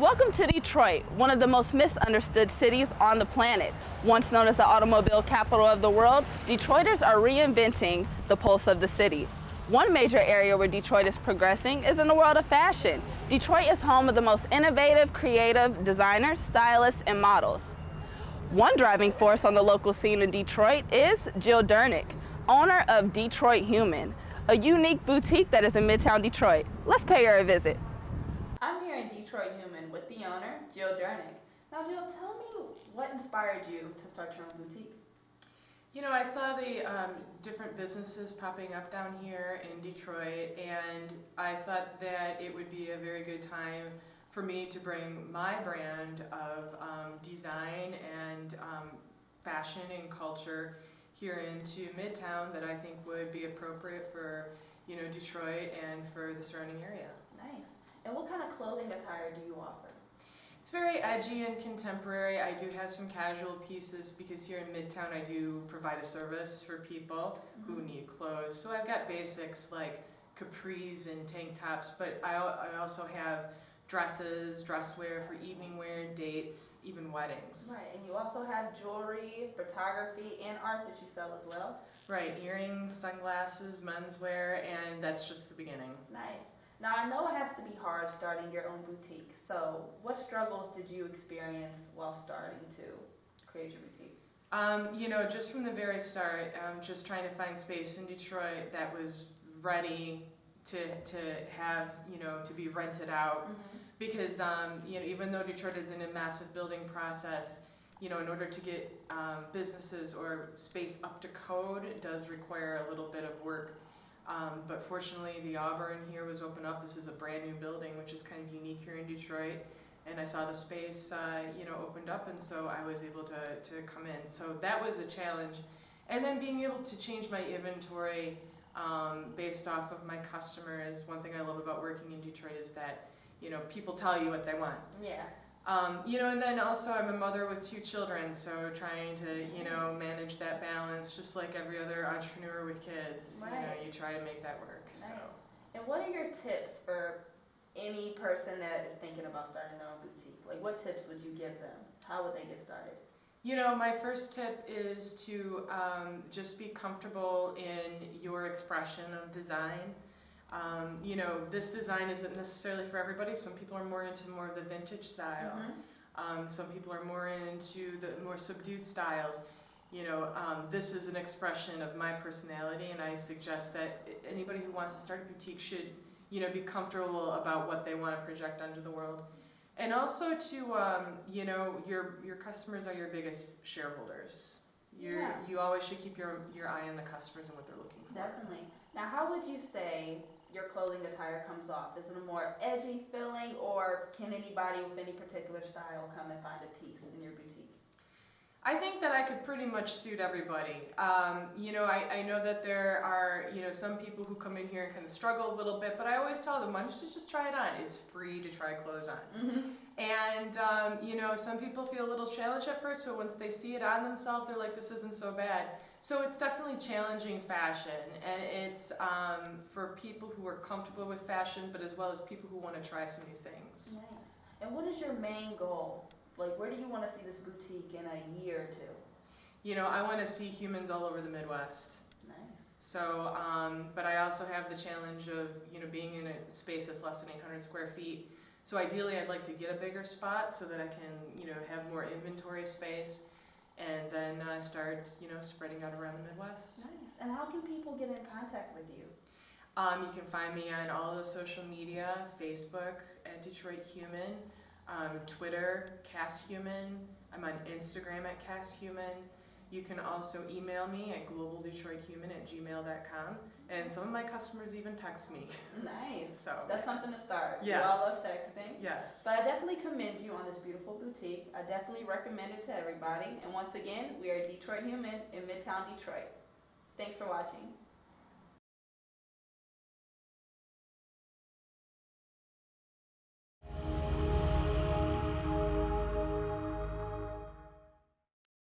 Welcome to Detroit, one of the most misunderstood cities on the planet. Once known as the automobile capital of the world, Detroiters are reinventing the pulse of the city. One major area where Detroit is progressing is in the world of fashion. Detroit is home of the most innovative, creative designers, stylists, and models. One driving force on the local scene in Detroit is Jill Drnek, owner of Detroit Human, a unique boutique that is in Midtown Detroit. Let's pay her a visit. I'm here in Detroit Human with the owner, Jill Drnek. Now, Jill, tell me what inspired you to start your own boutique? You know, I saw the different businesses popping up down here in Detroit, and I thought that it would be a very good time for me to bring my brand of design and fashion and culture here into Midtown that I think would be appropriate for, you know, Detroit and for the surrounding area. Nice. And what kind of clothing attire do you offer? It's very edgy and contemporary. I do have some casual pieces because here in Midtown I do provide a service for people who need clothes. So I've got basics like capris and tank tops, but I also have dresses, dress wear for evening wear, dates, even weddings. Right, and you also have jewelry, photography, and art that you sell as well? Right, earrings, sunglasses, menswear, and that's just the beginning. Nice. Now, I know it has to be hard starting your own boutique, so what struggles did you experience while starting to create your boutique? You know, just from the very start, just trying to find space in Detroit that was ready to have, you know, to be rented out. Because, you know, even though Detroit is in a massive building process, you know, in order to get businesses or space up to code, it does require a little bit of work. But fortunately, the Auburn here was opened up. This is a brand new building, which is kind of unique here in Detroit. And I saw the space, you know, opened up, and so I was able to come in. So that was a challenge. And then being able to change my inventory based off of my customers. One thing I love about working in Detroit is that, you know, people tell you what they want. Yeah. You know, and then also I'm a mother with 2 children, so trying to, you know, manage that balance, just like every other entrepreneur with kids. Right. You know, you try to make that work. Nice. So. And what are your tips for any person that is thinking about starting their own boutique? Like, what tips would you give them? How would they get started? You know, my first tip is to just be comfortable in your expression of design. You know, this design isn't necessarily for everybody. Some people are more into more of the vintage style. Some people are more into the more subdued styles. You know, this is an expression of my personality, and I suggest that anybody who wants to start a boutique should, you know, be comfortable about what they want to project onto the world. And also to, you know, your customers are your biggest shareholders. You always should keep your eye on the customers and what they're looking for. Definitely. Now, how would you say your clothing attire comes off? Is it a more edgy feeling, or can anybody with any particular style come and find a piece in your boutique? I think that I could pretty much suit everybody. You know, I know that there are, you know, some people who come in here and kind of struggle a little bit, but I always tell them, why don't you just try it on? It's free to try clothes on. And, you know, some people feel a little challenged at first, but once they see it on themselves, they're like, this isn't so bad. So it's definitely challenging fashion, and it's for people who are comfortable with fashion, but as well as people who want to try some new things. Nice. And what is your main goal? Like, where do you want to see this boutique in a year or 2? You know, I want to see humans all over the Midwest. Nice. So, but I also have the challenge of, you know, being in a space that's less than 800 square feet. So ideally, I'd like to get a bigger spot so that I can, you know, have more inventory space, and then start, you know, spreading out around the Midwest. Nice. And how can people get in contact with you? You can find me on all the social media: Facebook at Detroit Human, Twitter, CassHuman. I'm on Instagram at CassHuman. You can also email me at globaldetroithuman@gmail.com. And some of my customers even text me. Nice. So that's something to start. Yes. We all love texting. Yes. But I definitely commend you on this beautiful boutique. I definitely recommend it to everybody. And once again, we are Detroit Human in Midtown Detroit. Thanks for watching.